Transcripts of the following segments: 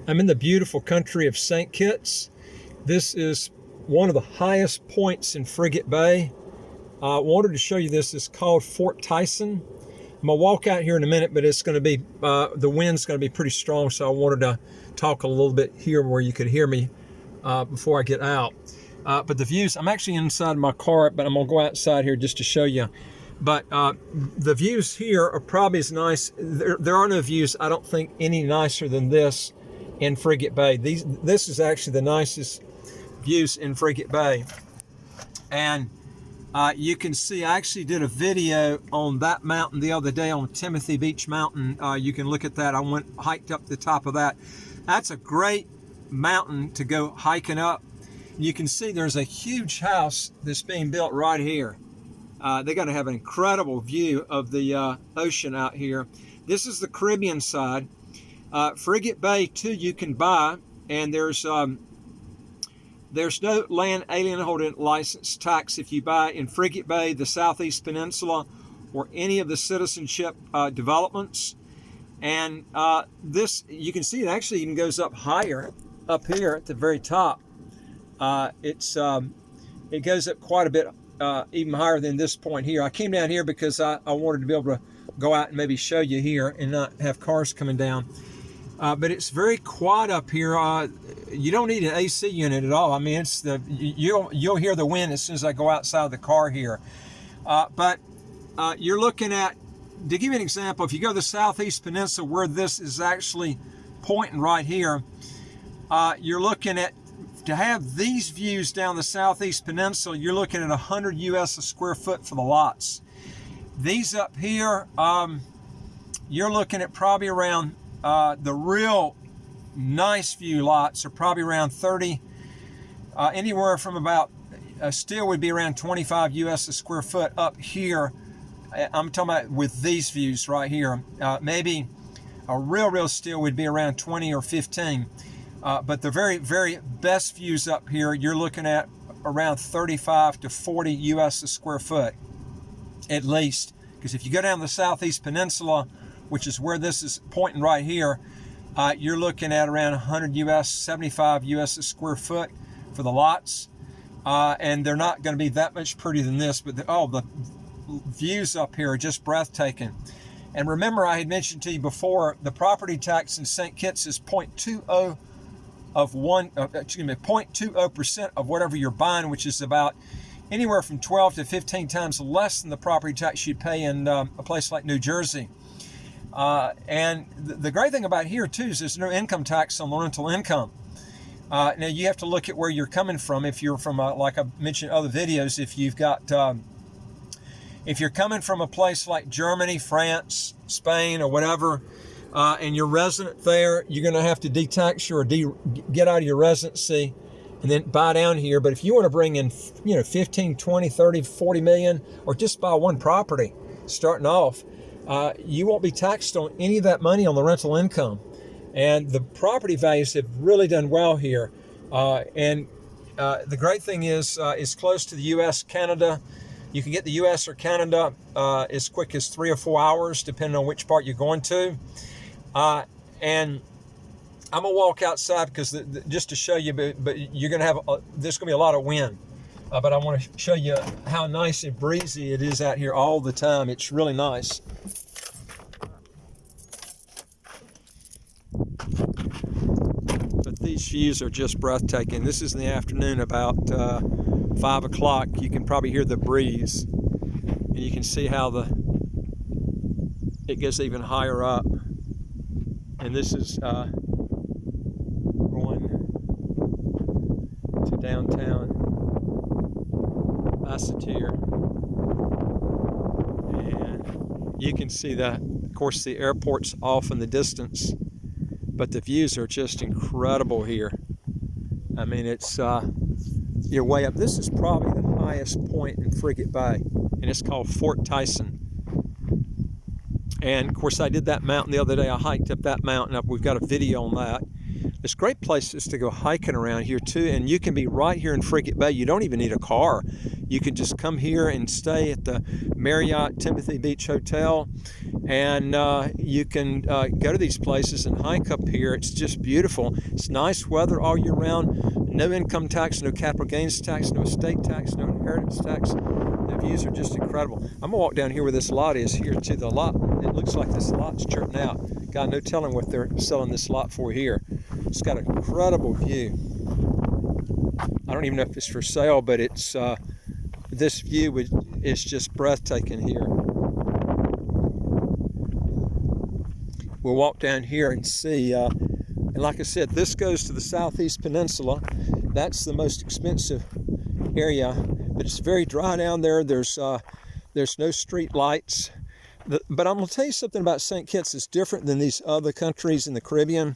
I'm in the beautiful country of St. Kitts. This is one of the highest points in Frigate Bay. I wanted to show you this. It's called Fort Tyson. I'm gonna walk out here in a minute, but it's going to be the wind's going to be pretty strong, so I wanted to talk a little bit here where you could hear me before I get out. But the views, I'm actually inside my car, but I'm gonna go outside here just to show you. But the views here are probably as nice. There are no views, I don't think, any nicer than this in Frigate Bay. This is actually the nicest views in Frigate Bay. And you can see, I actually did a video on that mountain the other day, on Timothy Beach Mountain. You can look at that. I hiked up the top of that. That's a great mountain to go hiking up. You can see there's a huge house that's being built right here. They're going to have an incredible view of the ocean out here. This is the Caribbean side. Frigate Bay too, you can buy, and there's no land alien holding license tax if you buy in Frigate Bay, the Southeast Peninsula, or any of the citizenship developments. And this, you can see it actually even goes up higher up here at the very top. It goes up quite a bit, even higher than this point here. I came down here because I wanted to be able to go out and maybe show you here and not have cars coming down. But it's very quiet up here. You don't need an AC unit at all. I mean, it's you'll hear the wind as soon as I go outside the car here. But you're looking at, to give you an example, if you go to the Southeast Peninsula where this is actually pointing right here, you're looking at, to have these views down the Southeast Peninsula, you're looking at 100 US a square foot for the lots. These up here, you're looking at probably around, the real nice view lots are probably around 30, anywhere from about, still would be around 25 US a square foot up here. I'm talking about with these views right here. Maybe a real still would be around 20 or 15. But the very, very best views up here, you're looking at around 35 to 40 US a square foot, at least. Because if you go down the Southeast Peninsula, which is where this is pointing right here, you're looking at around 100 US, 75 US a square foot for the lots. And they're not going to be that much prettier than this, but the views up here are just breathtaking. And remember, I had mentioned to you before, the property tax in St. Kitts is 0.20% of whatever you're buying, which is about anywhere from 12 to 15 times less than the property tax you'd pay in a place like New Jersey. And the great thing about here too is there's no income tax on the rental income. Now you have to look at where you're coming from. If you're from, like I mentioned in other videos, if you've got, if you're coming from a place like Germany, France, Spain, or whatever, and you're resident there, you're going to have to detax or get out of your residency and then buy down here. But if you want to bring in, 15, 20, 30, 40 million, or just buy one property starting off, you won't be taxed on any of that money on the rental income. And the property values have really done well here. And the great thing is, it's close to the U.S., Canada. You can get the U.S. or Canada as quick as 3 or 4 hours, depending on which part you're going to. And I'm gonna walk outside because just to show you, but you're gonna have there's gonna be a lot of wind. But I want to show you how nice and breezy it is out here all the time. It's really nice. But these views are just breathtaking. This is in the afternoon, about 5 o'clock. You can probably hear the breeze, and you can see how it gets even higher up. And this is going to downtown Basseterre, and you can see that, of course, the airport's off in the distance, but the views are just incredible here. I mean, it's you're way up. This is probably the highest point in Frigate Bay, and it's called Fort Tyson. And of course, I did that mountain the other day. I hiked up that mountain up. We've got a video on that. There's great places to go hiking around here too, and you can be right here in Frigate Bay. You don't even need a car. You can just come here and stay at the Marriott Timothy Beach Hotel, and you can go to these places and hike up here. It's just beautiful. It's nice weather all year round. No income tax, no capital gains tax, no estate tax, no inheritance tax. The views are just incredible. I'm gonna walk down here where this lot is here to the lot. It looks like this lot's churning out. Got no telling what they're selling this lot for here. It's got an incredible view. I don't even know if it's for sale, but it's this view is just breathtaking here. We'll walk down here and see. And like I said, this goes to the Southeast Peninsula. That's the most expensive area, but it's very dry down there. There's no street lights. But I'm going to tell you something about St. Kitts that's different than these other countries in the Caribbean.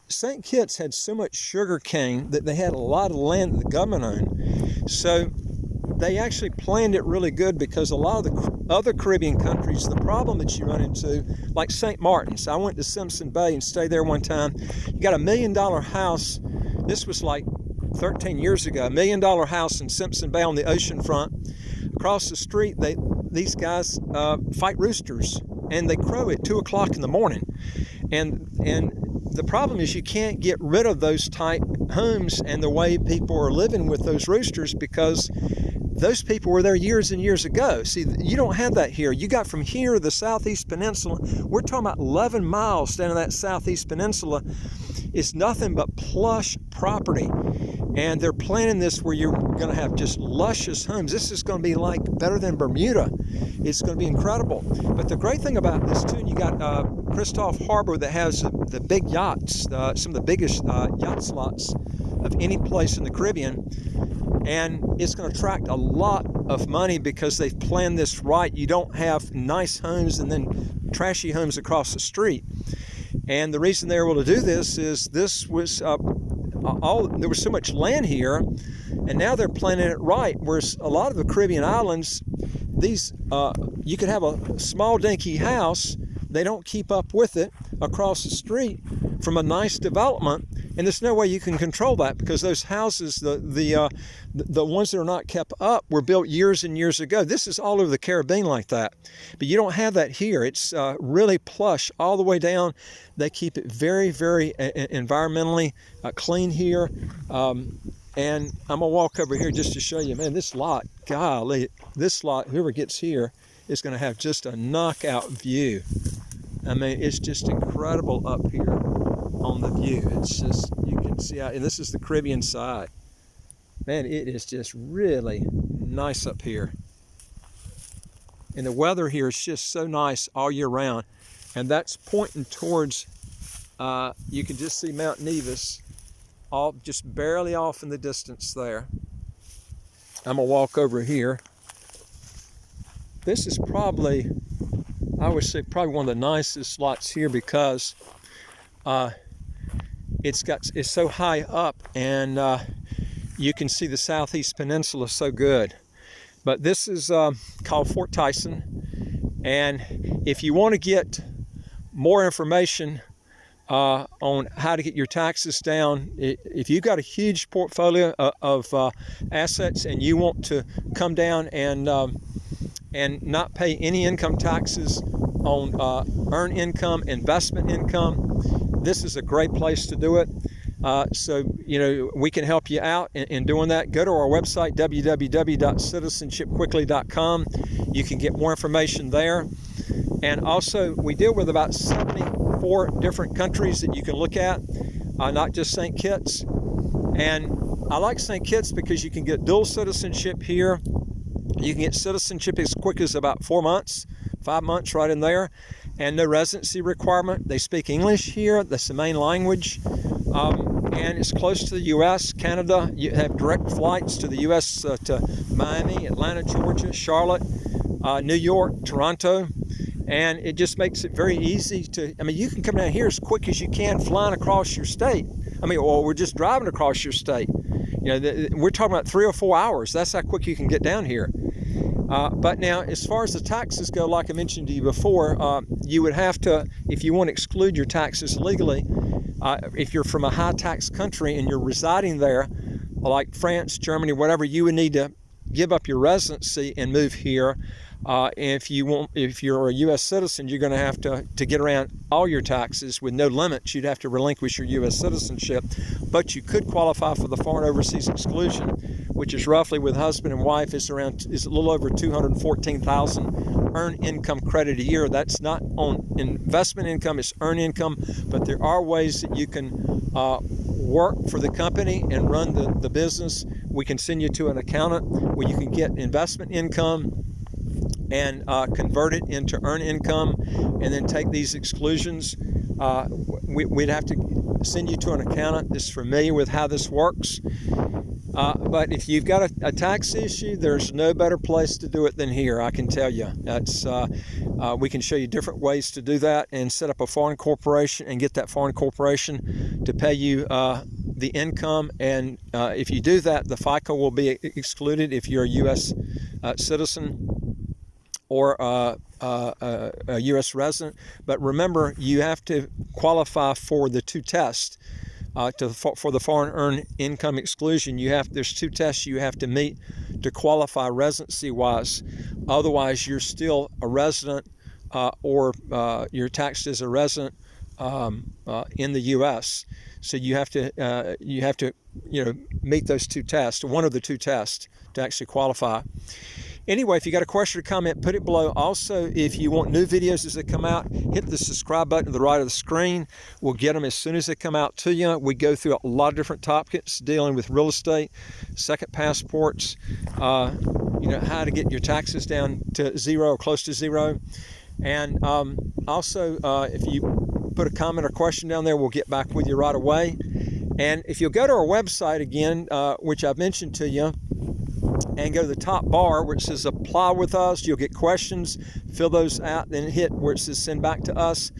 St. Kitts had so much sugar cane that they had a lot of land that the government owned. So they actually planned it really good, because a lot of the other Caribbean countries, the problem that you run into, like St. Martin's. I went to Simpson Bay and stayed there one time. You got $1 million house. This was like 13 years ago. $1 million house in Simpson Bay on the ocean front. Across the street, these guys fight roosters, and they crow at 2 o'clock in the morning. And the problem is you can't get rid of those type homes and the way people are living with those roosters, because those people were there years and years ago. See, you don't have that here. You got from here to the Southeast Peninsula, we're talking about 11 miles down to that Southeast Peninsula. It's nothing but plush property. And they're planning this where you're going to have just luscious homes. This is going to be like better than Bermuda. It's going to be incredible. But the great thing about this too, you got Christophe Harbor that has the big yachts, some of the biggest yacht slots of any place in the Caribbean. And it's going to attract a lot of money because they've planned this right. You don't have nice homes and then trashy homes across the street. And the reason they're able to do this is this was there was so much land here, and now they're planning it right. Whereas a lot of the Caribbean islands, these you could have a small dinky house, they don't keep up with it across the street from a nice development, and there's no way you can control that, because those houses, the ones that are not kept up, were built years and years ago. This is all over the Caribbean like that, but you don't have that here. It's really plush all the way down. They keep it very, very environmentally clean here. And I'm gonna walk over here just to show you, man, this lot, golly, this lot, whoever gets here is gonna have just a knockout view. I mean, it's just incredible up here on the view. It's just, you can see out, and this is the Caribbean side. Man, it is just really nice up here. And the weather here is just so nice all year round. And that's pointing towards, you can just see Mount Nevis, all just barely off in the distance there. I'm gonna walk over here. This is probably, I would say, probably one of the nicest lots here, because it's so high up, and you can see the Southeast Peninsula so good. But this is called Fort Tyson, and if you want to get more information on how to get your taxes down, if you've got a huge portfolio of assets and you want to come down and not pay any income taxes on earned income, investment income, this is a great place to do it. So, you know, we can help you out in doing that. Go to our website, www.citizenshipquickly.com. You can get more information there. And also, we deal with about 74 different countries that you can look at, not just St. Kitts. And I like St. Kitts because you can get dual citizenship here. You can get citizenship as quick as about 4 months, 5 months right in there, and no residency requirement. They speak English here. That's the main language. And it's close to the U.S., Canada. You have direct flights to the U.S., to Miami, Atlanta, Georgia, Charlotte, New York, Toronto. And it just makes it very easy to, I mean, you can come down here as quick as you can flying across your state. I mean, or we're just driving across your state. You know, we're talking about 3 or 4 hours. That's how quick you can get down here. But now, as far as the taxes go, like I mentioned to you before, you would have to, if you want to exclude your taxes legally, If you're from a high tax country and you're residing there, like France, Germany, whatever, you would need to give up your residency and move here. If you're a U.S. citizen, you're going to have to get around all your taxes with no limits. You'd have to relinquish your U.S. citizenship, but you could qualify for the foreign overseas exclusion, which is roughly, with husband and wife, is a little over 214,000 earned income credit a year. That's not on investment income; it's earned income. But there are ways that you can work for the company and run the business. We can send you to an accountant where you can get investment income and convert it into earned income, and then take these exclusions. We'd have to send you to an accountant that's familiar with how this works. But if you've got a tax issue, there's no better place to do it than here, I can tell you. We can show you different ways to do that and set up a foreign corporation and get that foreign corporation to pay you the income. And if you do that, the FICA will be excluded if you're a U.S. Citizen or a U.S. resident. But remember, you have to qualify for the two tests. For the foreign earned income exclusion, there's two tests you have to meet to qualify residency-wise. Otherwise, you're still a resident, or you're taxed as a resident in the U.S. So you have to meet those two tests, one of the two tests, to actually qualify. Anyway, if you got a question or comment, put it below. Also, if you want new videos as they come out, hit the subscribe button to the right of the screen. We'll get them as soon as they come out to you. We go through a lot of different topics dealing with real estate, second passports, how to get your taxes down to zero or close to zero. And also, if you put a comment or question down there, we'll get back with you right away. And if you'll go to our website again, which I've mentioned to you, and go to the top bar where it says apply with us, you'll get questions, fill those out, then hit where it says send back to us,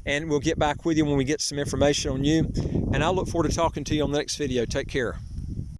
and we'll get back with you when we get some information on you. And I look forward to talking to you on the next video. Take care.